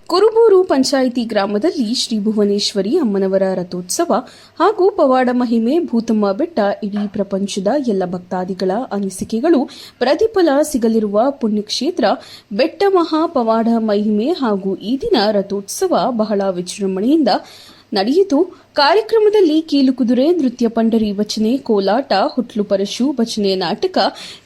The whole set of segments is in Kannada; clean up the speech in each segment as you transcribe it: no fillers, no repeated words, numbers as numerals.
ಕುರುಬೂರು ಪಂಚಾಯಿತಿ ಗ್ರಾಮದಲ್ಲಿ ಶ್ರೀ ಭುವನೇಶ್ವರಿ ಅಮ್ಮನವರ ರಥೋತ್ಸವ ಹಾಗೂ ಪವಾಡ ಮಹಿಮೆ ಭೂತಮ್ಮ ಬೆಟ್ಟ ಇಡೀ ಪ್ರಪಂಚದ ಎಲ್ಲ ಭಕ್ತಾದಿಗಳ ಅನಿಸಿಕೆಗಳು ಪ್ರತಿಫಲ ಸಿಗಲಿರುವ ಪುಣ್ಯಕ್ಷೇತ್ರ ಬೆಟ್ಟ ಮಹಾ ಪವಾಡ ಮಹಿಮೆ ಹಾಗೂ ಈ ದಿನ ರಥೋತ್ಸವ ಬಹಳ ವಿಜೃಂಭಣೆಯಿಂದ ನಡೆಯಿತು. ಕಾರ್ಯಕ್ರಮದಲ್ಲಿ ಕೀಲುಕುದುರೆ, ನೃತ್ಯ ಪಂಡರಿ ಭಜನೆ, ಕೋಲಾಟ, ಹುಟ್ಲು ಪರಶು, ಭಜನೆ, ನಾಟಕ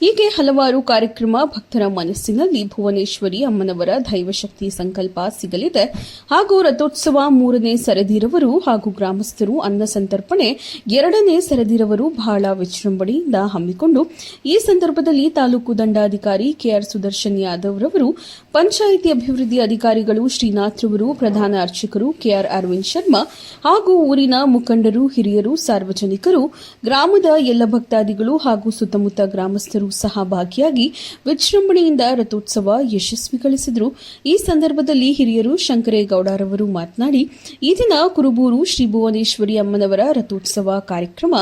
ಹೀಗೆ ಹಲವಾರು ಕಾರ್ಯಕ್ರಮ. ಭಕ್ತರ ಮನಸ್ಸಿನಲ್ಲಿ ಭುವನೇಶ್ವರಿ ಅಮ್ಮನವರ ದೈವಶಕ್ತಿ ಸಂಕಲ್ಪ ಸಿಗಲಿದೆ ಹಾಗೂ ರಥೋತ್ಸವ 3ನೇ ಸರದಿರವರು ಹಾಗೂ ಗ್ರಾಮಸ್ಥರು ಅನ್ನ ಸಂತರ್ಪಣೆ 2ನೇ ಸರದಿರವರು ಬಹಳ ವಿಜೃಂಭಣೆಯಿಂದ ಹಮ್ಮಿಕೊಂಡು ಈ ಸಂದರ್ಭದಲ್ಲಿ ತಾಲೂಕು ದಂಡಾಧಿಕಾರಿ ಕೆಆರ್ ಸುದರ್ಶನ್ ಯಾದವ್ ರವರು, ಪಂಚಾಯಿತಿ ಅಭಿವೃದ್ಧಿ ಅಧಿಕಾರಿಗಳು ಶ್ರೀನಾಥ್ ರವರು, ಪ್ರಧಾನ ಅರ್ಚಕರು ಕೆಆರ್ ಅರವಿಂದ್ ಶರ್ಮಾ ಹಾಗೂ ಊರಿನ ಮುಖಂಡರು, ಹಿರಿಯರು, ಸಾರ್ವಜನಿಕರು, ಗ್ರಾಮದ ಎಲ್ಲ ಭಕ್ತಾದಿಗಳು ಹಾಗೂ ಸುತ್ತಮುತ್ತ ಗ್ರಾಮಸ್ಥರು ಸಹ ಭಾಗಿಯಾಗಿ ವಿಜೃಂಭಣೆಯಿಂದ ರಥೋತ್ಸವ ಯಶಸ್ವಿಗೊಳಿಸಿದರು. ಈ ಸಂದರ್ಭದಲ್ಲಿ ಹಿರಿಯರು ಶಂಕರೇಗೌಡರವರು ಮಾತನಾಡಿ, ಈ ದಿನ ಕುರುಬೂರು ಶ್ರೀ ಭುವನೇಶ್ವರಿ ಅಮ್ಮನವರ ರಥೋತ್ಸವ ಕಾರ್ಯಕ್ರಮ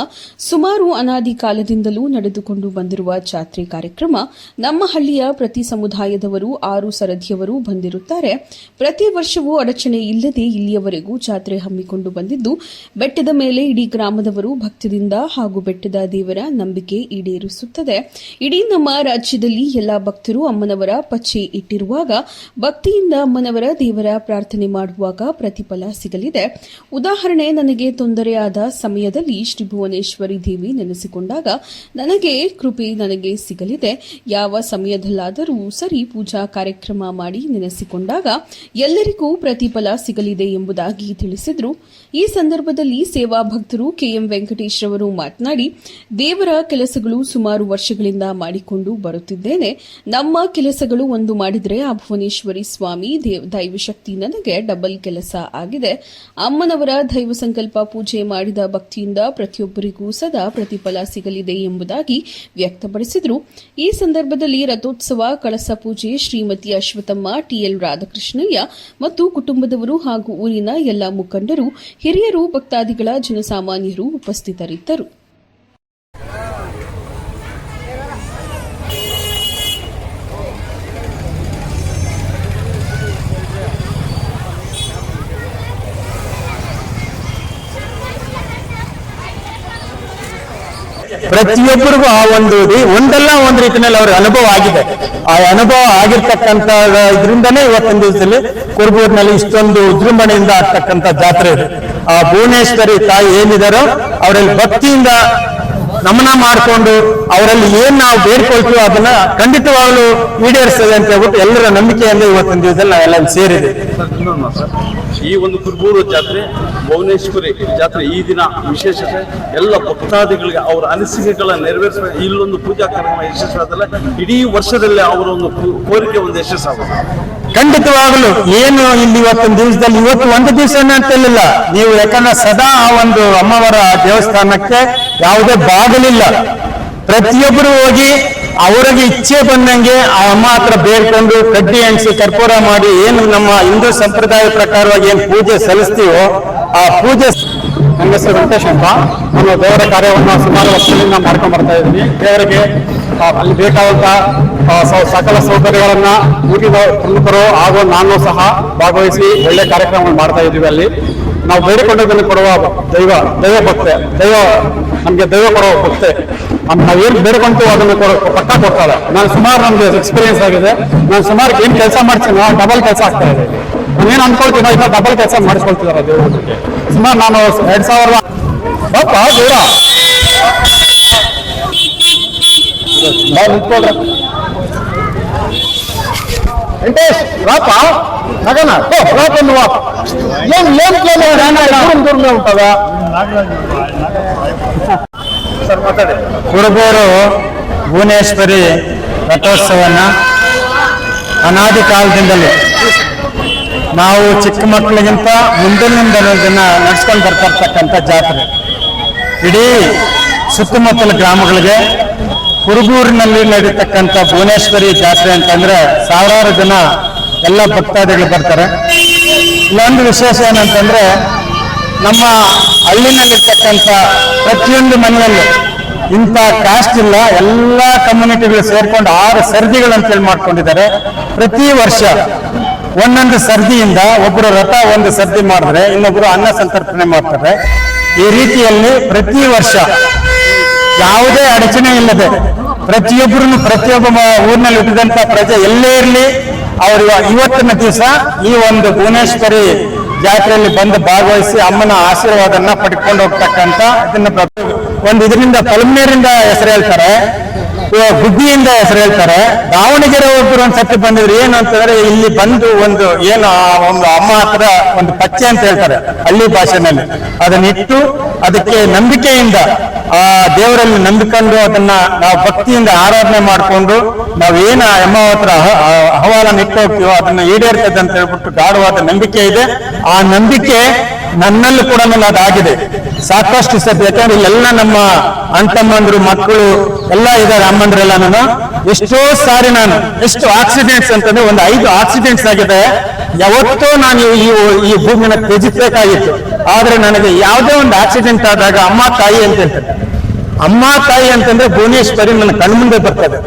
ಸುಮಾರು ಅನಾದಿ ಕಾಲದಿಂದಲೂ ನಡೆದುಕೊಂಡು ಬಂದಿರುವ ಜಾತ್ರೆ ಕಾರ್ಯಕ್ರಮ. ನಮ್ಮ ಹಳ್ಳಿಯ ಪ್ರತಿ ಸಮುದಾಯದವರು 6 ಸರದಿಯವರು ಬಂದಿರುತ್ತಾರೆ. ಪ್ರತಿ ವರ್ಷವೂ ಅಡಚಣೆ ಇಲ್ಲದೆ ಇಲ್ಲಿಯವರೆಗೂ ಜಾತ್ರೆ ಹಮ್ಮಿಕೊಂಡು ಬಂದಿದ್ದು, ಬೆಟ್ಟದ ಮೇಲೆ ಇಡೀ ಗ್ರಾಮದವರು ಭಕ್ತಿಯಿಂದ ಹಾಗೂ ಬೆಟ್ಟದ ದೇವರ ನಂಬಿಕೆ ಈಡೇರಿಸುತ್ತದೆ. ಇಡೀ ನಮ್ಮ ರಾಜ್ಯದಲ್ಲಿ ಎಲ್ಲ ಭಕ್ತರು ಅಮ್ಮನವರ ಪಚ್ಚೆ ಇಟ್ಟಿರುವಾಗ ಭಕ್ತಿಯಿಂದ ಅಮ್ಮನವರ ದೇವರ ಪ್ರಾರ್ಥನೆ ಮಾಡುವಾಗ ಪ್ರತಿಫಲ ಸಿಗಲಿದೆ. ಉದಾಹರಣೆ, ನನಗೆ ತೊಂದರೆಯಾದ ಸಮಯದಲ್ಲಿ ಶ್ರೀ ಭುವನೇಶ್ವರಿ ದೇವಿ ನೆನೆಸಿಕೊಂಡಾಗ ನನಗೆ ಕೃಪೆ ನನಗೆ ಸಿಗಲಿದೆ. ಯಾವ ಸಮಯದಲ್ಲಾದರೂ ಸರಿ ಪೂಜಾ ಕಾರ್ಯಕ್ರಮ ಮಾಡಿ ನೆನೆಸಿಕೊಂಡಾಗ ಎಲ್ಲರಿಗೂ ಪ್ರತಿಫಲ ಸಿಗಲಿದೆ ಎಂಬುದಾಗಿ ತಿಳಿಸಿದರು. ಈ ಸಂದರ್ಭದಲ್ಲಿ ಸೇವಾ ಭಕ್ತರು ಕೆಎಂ ವೆಂಕಟೇಶ್ ರವರು ಮಾತನಾಡಿ, ದೇವರ ಕೆಲಸಗಳು ಸುಮಾರು ವರ್ಷಗಳಿಂದ ಮಾಡಿಕೊಂಡು ಬರುತ್ತಿದ್ದೇನೆ. ನಮ್ಮ ಕೆಲಸಗಳು ಒಂದು ಮಾಡಿದರೆ ಆ ಭುವನೇಶ್ವರಿ ಸ್ವಾಮಿ ದೈವಶಕ್ತಿ ನನಗೆ ಡಬಲ್ ಕೆಲಸ ಆಗಿದೆ. ಅಮ್ಮನವರ ದೈವ ಸಂಕಲ್ಪ ಪೂಜೆ ಮಾಡಿದ ಭಕ್ತಿಯಿಂದ ಪ್ರತಿಯೊಬ್ಬರಿಗೂ ಸದಾ ಪ್ರತಿಫಲ ಸಿಗಲಿದೆ ಎಂಬುದಾಗಿ ವ್ಯಕ್ತಪಡಿಸಿದರು. ಈ ಸಂದರ್ಭದಲ್ಲಿ ರಥೋತ್ಸವ ಕಳಸ ಪೂಜೆ ಶ್ರೀಮತಿ ಅಶ್ವಥಮ್ಮ, ಟಿಎಲ್ ರಾಧಾಕೃಷ್ಣಯ್ಯ ಮತ್ತು ಕುಟುಂಬದವರು ಹಾಗೂ ಊರಿನ ಎಲ್ಲ ಮುಖಂಡರು, ಹಿರಿಯರು, ಭಕ್ತಾದಿಗಳ ಜನಸಾಮಾನ್ಯರು ಉಪಸ್ಥಿತರಿದ್ದರು. ಪ್ರತಿಯೊಬ್ಬರಿಗೂ ಆ ಒಂದಲ್ಲ ಒಂದು ರೀತಿಯಲ್ಲಿ ಅವ್ರಿಗೆ ಅನುಭವ ಆಗಿದೆ. ಆ ಅನುಭವ ಆಗಿರ್ತಕ್ಕಂಥ ಇದರಿಂದನೇ ಇವತ್ತಿನ ದಿವಸದಲ್ಲಿ ಕುರುಬೂರಿನಲ್ಲಿ ಇಷ್ಟೊಂದು ವಿಜೃಂಭಣೆಯಿಂದ ಆಗ್ತಕ್ಕಂಥ ಜಾತ್ರೆ ಇದೆ. ಆ ಭುವನೇಶ್ವರಿ ತಾಯಿ ಏನಿದಾರೋ ಅವರಲ್ಲಿ ಭಕ್ತಿಯಿಂದ ನಮನ ಮಾಡಿಕೊಂಡು ಅವರಲ್ಲಿ ಏನ್ ನಾವು ಬೇಡ್ಕೊಳ್ತೀವೋ ಅದನ್ನ ಖಂಡಿತವಾಗ್ಲೂ ಈಡೇರಿಸ್ತದೆ ಅಂತ ಹೇಳ್ಬಿಟ್ಟು ಎಲ್ಲರ ನಂಬಿಕೆಯಿಂದ ಇವತ್ತಿನ ದಿವಸದಲ್ಲಿ ನಾವೆಲ್ಲ ಸೇರಿದೆ. ಈ ಒಂದು ಕುರುಬೂರು ಜಾತ್ರೆ, ಭುವನೇಶ್ವರಿ ಜಾತ್ರೆ ಈ ದಿನ ವಿಶೇಷತೆ ಎಲ್ಲ ಭಕ್ತಾದಿಗಳಿಗೆ ಅವರ ಅನಿಸಿಕೆಗಳ ನೆರವೇರಿಸುವ ಇಲ್ಲೊಂದು ಪೂಜಾ ಕಾರ್ಯಕ್ರಮ ಯಶಸ್ವಾದಲ್ಲ, ಇಡೀ ವರ್ಷದಲ್ಲಿ ಅವರ ಒಂದು ಕೋರಿಕೆ ಒಂದು ಯಶಸ್ಸಾಗುತ್ತೆ. ಖಂಡಿತವಾಗಲು ಏನು ಇಲ್ಲಿ ಇವತ್ತಿನ ದಿವಸದಲ್ಲಿ ಇವತ್ತು ಒಂದು ದಿವಸ ಅಂತೇಳಿಲ್ಲ ನೀವು, ಯಾಕಂದ್ರೆ ಸದಾ ಆ ಒಂದು ಅಮ್ಮವರ ದೇವಸ್ಥಾನಕ್ಕೆ ಯಾವುದೇ ಬಾಗಿಲಿಲ್ಲ. ಪ್ರತಿಯೊಬ್ಬರು ಹೋಗಿ ಅವರಿಗೆ ಇಚ್ಛೆ ಬಂದಂಗೆ ಆ ಅಮ್ಮ ಹತ್ರ ಬೇಡ್ಕೊಂಡು ಕಡ್ಡಿ ಎಣಿಸಿ ಕರ್ಪೂರ ಮಾಡಿ ಏನು ನಮ್ಮ ಹಿಂದೂ ಸಂಪ್ರದಾಯ ಪ್ರಕಾರವಾಗಿ ಏನು ಪೂಜೆ ಸಲ್ಲಿಸ್ತೀವೋ ಆ ಪೂಜೆ. ನನ್ನ ಹೆಸರು ವೆಂಕಟೇಶ್ ಅಂತ. ನಾನು ದೇವರ ಕಾರ್ಯವನ್ನು ಸುಮಾರು ವರ್ಷಗಳಿಂದ ಮಾಡ್ಕೊಂಡು ಬರ್ತಾ ಇದ್ದೀನಿ. ದೇವರಿಗೆ ಅಲ್ಲಿ ಬೇಕಾದಂತ ಸಕಲ ಸೌಕರ್ಯಗಳನ್ನ ಊರಿನ ಪ್ರಮುಖರು ಹಾಗೂ ನಾನು ಸಹ ಭಾಗವಹಿಸಿ ಒಳ್ಳೆ ಕಾರ್ಯಕ್ರಮವನ್ನು ಮಾಡ್ತಾ ಇದ್ದೀವಿ. ಅಲ್ಲಿ ನಾವು ಬೇಡಿಕೊಂಡದನ್ನು ಕೊಡುವ ದೈವ ಭಕ್ತೆ, ನಮ್ಗೆ ದೈವ ಕೊಡುವ ಭಕ್ತೆ. ನಾವೇನು ಬೇಡ್ಕೊಂತೀವೋ ಅದನ್ನು ಪಕ್ಕ ಕೊಡ್ತಾರೆ. ನಾನು ಸುಮಾರು ನಮ್ಗೆ ಎಕ್ಸ್ಪೀರಿಯನ್ಸ್ ಆಗಿದೆ. ನಾನು ಸುಮಾರು ಏನ್ ಕೆಲಸ ಮಾಡ್ತೀನಿ ಡಬಲ್ ಕೆಲಸ ಆಗ್ತಾ ಇದೆ. ನಾನೇನು ಅನ್ಕೊಳ್ತೀನೋ ಇನ್ನ ಡಬಲ್ ಕೆಲಸ ಮಾಡಿಸ್ಕೊಳ್ತಿದಾರೆ ದೇವ್ರ ಜೊತೆ. ಸುಮಾರು ನಾನು 2000 ದೂರ ವೆಂಕಟೇಶ್ ರಾಪ ನಗನ ರಾಪನ್ನು ಉಂಟದ ಕುರುಬೂರು ಭುವನೇಶ್ವರಿ ರಥೋತ್ಸವನ ಅನಾದಿ ಕಾಲದಿಂದಲೂ ನಾವು ಚಿಕ್ಕ ಮಕ್ಕಳಿಗಿಂತ ಮುಂದಿನಿಂದ ನಡೆಸ್ಕೊಂಡು ಬರ್ತಿರ್ತಕ್ಕಂಥ ಜಾತ್ರೆ. ಇಡೀ ಸುತ್ತಮುತ್ತಲ ಗ್ರಾಮಗಳಿಗೆ ಕುರುಬೂರಿನಲ್ಲಿ ನಡೀತಕ್ಕಂಥ ಭುವನೇಶ್ವರಿ ಜಾತ್ರೆ ಅಂತಂದ್ರೆ ಸಾವಿರಾರು ಜನ ಎಲ್ಲ ಭಕ್ತಾದಿಗಳು ಬರ್ತಾರೆ. ಇನ್ನೊಂದು ವಿಶೇಷ ಏನಂತಂದ್ರೆ ನಮ್ಮ ಹಳ್ಳಿನಲ್ಲಿರ್ತಕ್ಕಂಥ ಪ್ರತಿಯೊಂದು ಮನೆಯಲ್ಲೂ ಇಂಥ ಕಾಸ್ಟ್ ಇಲ್ಲ, ಎಲ್ಲ ಕಮ್ಯುನಿಟಿಗಳು ಸೇರ್ಕೊಂಡು 6 ಸರದಿಗಳು ಅಂತೇಳಿ ಮಾಡ್ಕೊಂಡಿದ್ದಾರೆ. ಪ್ರತಿ ವರ್ಷ ಒಂದೊಂದು ಸರ್ದಿಯಿಂದ ಒಬ್ಬರು ರಥ ಒಂದು ಸರ್ದಿ ಮಾಡಿದ್ರೆ ಇನ್ನೊಬ್ರು ಅನ್ನ ಸಂತರ್ಪಣೆ ಮಾಡ್ತಾರೆ. ಈ ರೀತಿಯಲ್ಲಿ ಪ್ರತಿ ವರ್ಷ ಯಾವುದೇ ಅಡಚಣೆ ಇಲ್ಲದೆ ಪ್ರತಿಯೊಬ್ಬ ಊರಿನಲ್ಲಿ ಹುಟ್ಟಿದಂತ ಪ್ರಜೆ ಎಲ್ಲೇ ಇರಲಿ ಅವರು ಇವತ್ತಿನ ದಿವಸ ಈ ಒಂದು ಭುವನೇಶ್ವರಿ ಜಾತ್ರೆಯಲ್ಲಿ ಬಂದು ಭಾಗವಹಿಸಿ ಅಮ್ಮನ ಆಶೀರ್ವಾದನ ಪಡ್ಕೊಂಡು ಹೋಗ್ತಕ್ಕಂಥ ಇದರಿಂದ ಪಲ್ಮೇರಿಂದ ಹೆಸರು ಹೇಳ್ತಾರೆ, ಗುಬ್ಬಿಯಿಂದ ಹೆಸರು ಹೇಳ್ತಾರೆ. ದಾವಣಗೆರೆ ಒಬ್ಬರು ಒಂದ್ಸತಿ ಬಂದಿದ್ರು. ಏನು ಅಂತಂದ್ರೆ ಇಲ್ಲಿ ಬಂದು ಒಂದು ಅಮ್ಮ ಹತ್ರ ಒಂದು ಪಚ್ಚೆ ಅಂತ ಹೇಳ್ತಾರೆ ಹಳ್ಳಿ ಭಾಷೆನಲ್ಲಿ, ಅದನ್ನಿಟ್ಟು ಅದಕ್ಕೆ ನಂಬಿಕೆಯಿಂದ ಆ ದೇವರಲ್ಲಿ ನಂಬಿಕೊಂಡು ಅದನ್ನ ನಾವು ಭಕ್ತಿಯಿಂದ ಆರಾಧನೆ ಮಾಡಿಕೊಂಡು ನಾವೇನು ಅಮ್ಮ ಹತ್ರ ಅಹವಾಲನ್ನು ಇಟ್ಟು ಹೋಗ್ತೀವೋ ಅದನ್ನ ಈಡೇರ್ತದೆ ಅಂತ ಹೇಳ್ಬಿಟ್ಟು ಗಾಢವಾದ ನಂಬಿಕೆ ಇದೆ. ಆ ನಂಬಿಕೆ ನನ್ನಲ್ಲೂ ಕೂಡ ಅದಾಗಿದೆ ಸಾಕಷ್ಟು ಸತಿ. ಯಾಕಂದ್ರೆ ಎಲ್ಲ ನಮ್ಮ ಅಣ್ತಮ್ಮಂದ್ರು ಮಕ್ಕಳು ಎಲ್ಲ ಇದ್ದಾರೆ, ಅಮ್ಮಂದ್ರೆಲ್ಲ. ಎಷ್ಟೋ ಸಾರಿ ಎಷ್ಟು ಆಕ್ಸಿಡೆಂಟ್ಸ್ ಅಂತಂದ್ರೆ ಒಂದು 5 ಆಕ್ಸಿಡೆಂಟ್ಸ್ ಆಗಿದೆ. ಯಾವತ್ತೋ ನಾನು ಈ ಭೂಮಿನ ತ್ಯಜಿಸಬೇಕಾಗಿತ್ತು. ಆದ್ರೆ ನನಗೆ ಯಾವುದೇ ಒಂದು ಆಕ್ಸಿಡೆಂಟ್ ಆದಾಗ ಅಮ್ಮ ತಾಯಿ ಅಂತ ಹೇಳ್ತಾರೆ. ಅಮ್ಮ ತಾಯಿ ಅಂತಂದ್ರೆ ಭುವನೇಶ್ವರಿ ನನ್ನ ಕಣ್ಮುಂದೆ ಬರ್ತದೆ.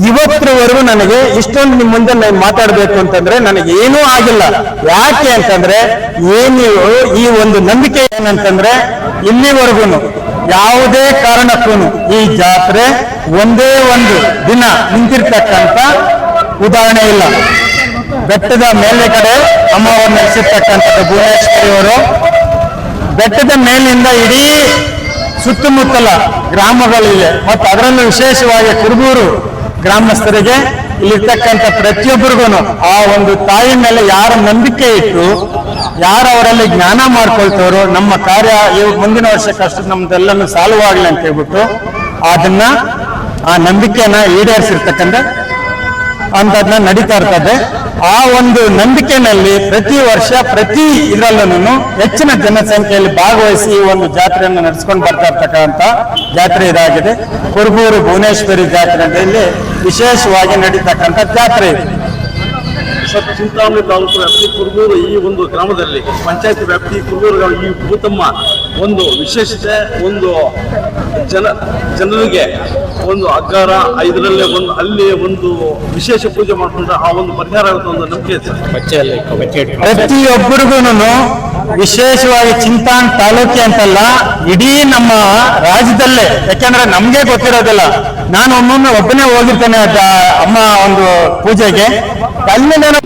ಇವತ್ತರವರೆಗೂ ನನಗೆ ಇಷ್ಟೊಂದು ನಿಮ್ಮ ಮುಂದೆ ನಾನು ಮಾತಾಡ್ಬೇಕು ಅಂತಂದ್ರೆ ನನಗೆ ಏನೂ ಆಗಿಲ್ಲ. ಯಾಕೆ ಅಂತಂದ್ರೆ ಈ ಒಂದು ನಂಬಿಕೆ ಏನಂತಂದ್ರೆ ಇಲ್ಲಿವರೆಗೂ ಯಾವುದೇ ಕಾರಣಕ್ಕೂ ಈ ಜಾತ್ರೆ ಒಂದೇ ಒಂದು ದಿನ ನಿಂತಿರ್ತಕ್ಕಂಥ ಉದಾಹರಣೆ ಇಲ್ಲ. ಬೆಟ್ಟದ ಮೇಲೆ ಕಡೆ ಅಮ್ಮವನ್ನು ನೆಲೆಸಿರ್ತಕ್ಕಂಥದ್ದು ಭುವನೇಶ್ವರಿಯವರು. ಬೆಟ್ಟದ ಮೇಲಿಂದ ಇಡೀ ಸುತ್ತಮುತ್ತಲ ಗ್ರಾಮಗಳಿವೆ ಮತ್ತು ಅದರಲ್ಲೂ ವಿಶೇಷವಾಗಿ ಕುರುಬೂರು ಗ್ರಾಮಸ್ಥರಿಗೆ ಇಲ್ಲಿರ್ತಕ್ಕಂಥ ಪ್ರತಿಯೊಬ್ಬರಿಗೂ ಆ ಒಂದು ತಾಯಿ ಮೇಲೆ ಯಾರ ನಂಬಿಕೆ ಇಟ್ಟು ಯಾರು ಅವರಲ್ಲಿ ಜ್ಞಾನ ಮಾಡ್ಕೊಳ್ತಾರೋ ನಮ್ಮ ಕಾರ್ಯ ಮುಂದಿನ ವರ್ಷಕ್ಕಷ್ಟು ನಮ್ದೆಲ್ಲನೂ ಸಾಲುವಾಗಲಿ ಅಂತ ಹೇಳ್ಬಿಟ್ಟು ಆ ನಂಬಿಕೆಯನ್ನ ಈಡೇರಿಸಿರ್ತಕ್ಕಂಥ ಅಂತದನ್ನ ನಡೀತಾ ಇರ್ತದೆ. ಆ ಒಂದು ನಂಬಿಕೆಯಲ್ಲಿ ಪ್ರತಿ ವರ್ಷ ಪ್ರತಿ ಇದರಲ್ಲೂ ಹೆಚ್ಚಿನ ಜನಸಂಖ್ಯೆಯಲ್ಲಿ ಭಾಗವಹಿಸಿ ಈ ಒಂದು ಜಾತ್ರೆಯನ್ನು ನಡೆಸ್ಕೊಂಡು ಬರ್ತಾ ಇರ್ತಕ್ಕಂಥ ಜಾತ್ರೆ ಇದಾಗಿದೆ. ಕುರುಬೂರು ಭುವನೇಶ್ವರಿ ಜಾತ್ರೆಯಲ್ಲಿ ವಿಶೇಷವಾಗಿ ನಡೀತಕ್ಕಂಥ ಜಾತ್ರೆ ಇದೆ. ಚಿಂತಾಮಣಿ ತಾಲೂಕು ವ್ಯಾಪ್ತಿ ಕುರುಬೂರು ಈ ಒಂದು ಗ್ರಾಮದಲ್ಲಿ ಪಂಚಾಯತ್ ವ್ಯಾಪ್ತಿ ಕುರುಬೂರು ಈ ಭೂತಮ್ಮ ಒಂದು ವಿಶೇಷತೆ, ಒಂದು ಜನರಿಗೆ ಒಂದು ಅಗ್ಗಾರ ಇದರಲ್ಲೇ ಅಲ್ಲಿ ಒಂದು ವಿಶೇಷ ಪೂಜೆ ಮಾಡಿಕೊಂಡ್ರೆ ಆ ಒಂದು ಪರಿಹಾರ ಆಗುತ್ತೆ ಒಂದು ನಂಬಿಕೆ ಇದೆ. ಪ್ರತಿಯೊಬ್ಬರಿಗೂ ವಿಶೇಷವಾಗಿ ಚಿಂತಾಮಣಿ ತಾಲೂಕಿ ಅಂತಲ್ಲ, ಇಡೀ ನಮ್ಮ ರಾಜ್ಯದಲ್ಲೇ, ಯಾಕೆಂದ್ರೆ ನಮ್ಗೆ ಗೊತ್ತಿರೋದಿಲ್ಲ. ನಾನು ಒಬ್ಬನೇ ಹೋಗಿರ್ತೇನೆ ಅಮ್ಮ ಒಂದು ಪೂಜೆಗೆ. ಅಲ್ಲಿ ನಾನು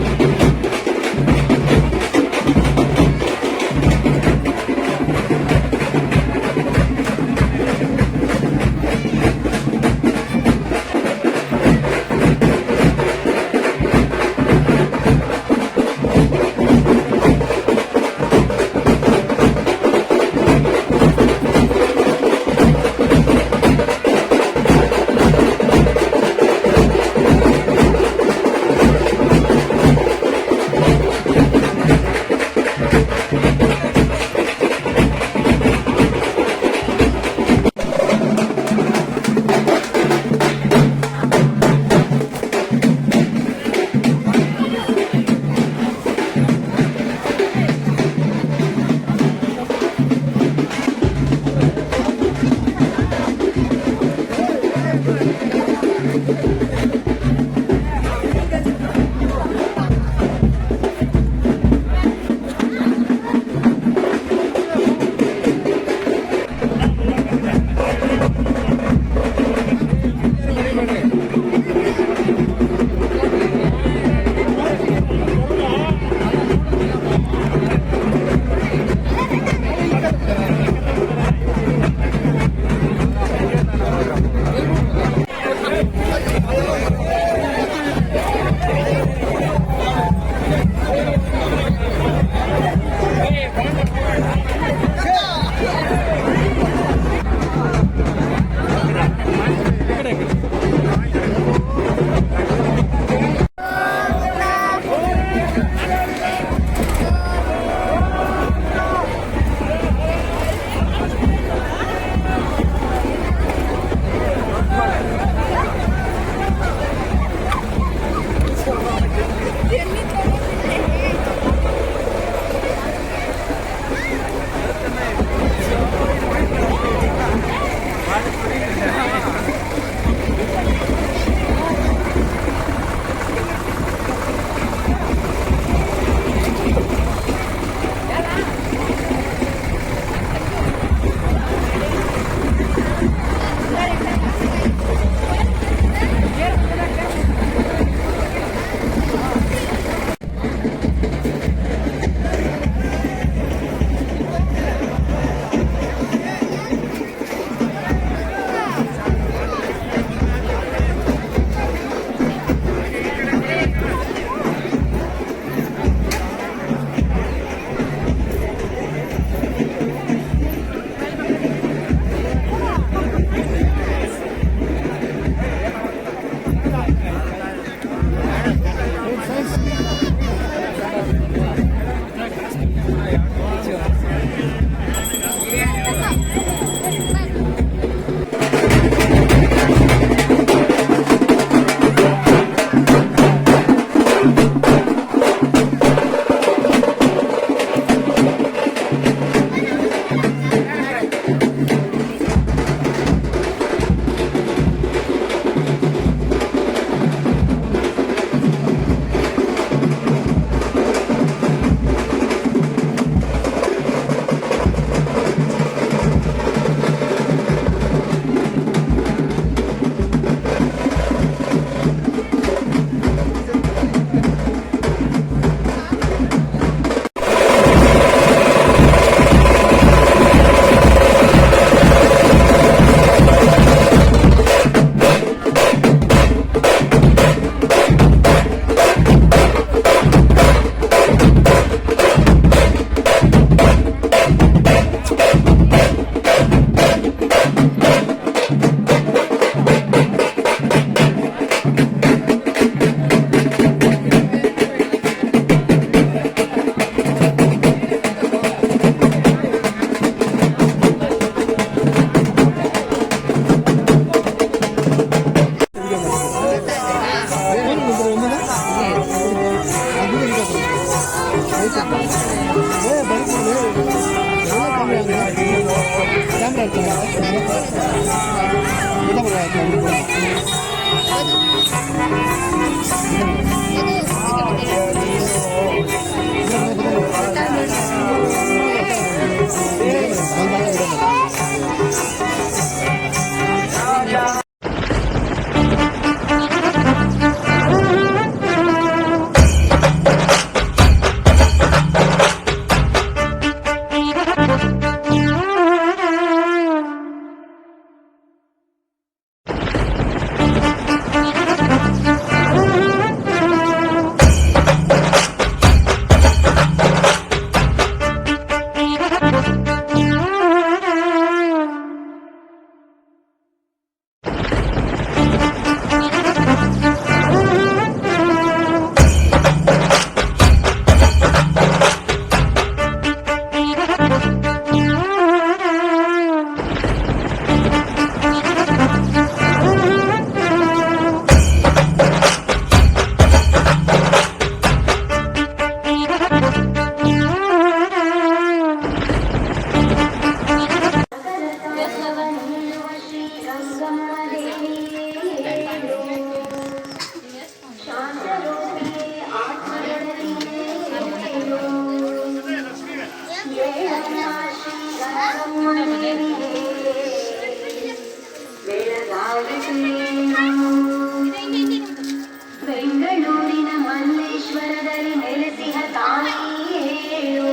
ಬೆಂಗಳೂರಿನ ಮಲ್ಲೇಶ್ವರದಲ್ಲಿ ನೆಲೆಸಿಹ ತಾಯಿಯೇಳು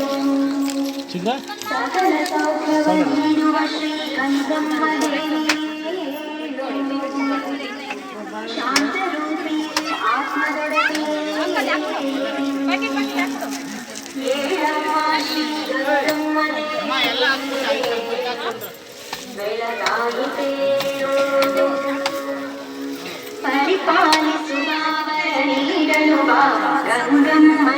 ಸಕಲ ಸೌಖ್ಯವನ್ನು ನೀಡುವ ಶ್ರೀ ಕಂದಮ್ಮ ದೇವಿಯೇಳು ಶಾಂತರೂಪಿ ಆತ್ಮದೊಡನೆ ಏಳಮ್ಮ ಶ್ರೀ ಗೌರಮ್ಮ ಬೆಳಗಾಗುತ್ತೇಳು ಪರಿಪಾಲಿಸುವ ವರ ನೀಡಲು ಬಾ ಗಂಗಮ್ಮ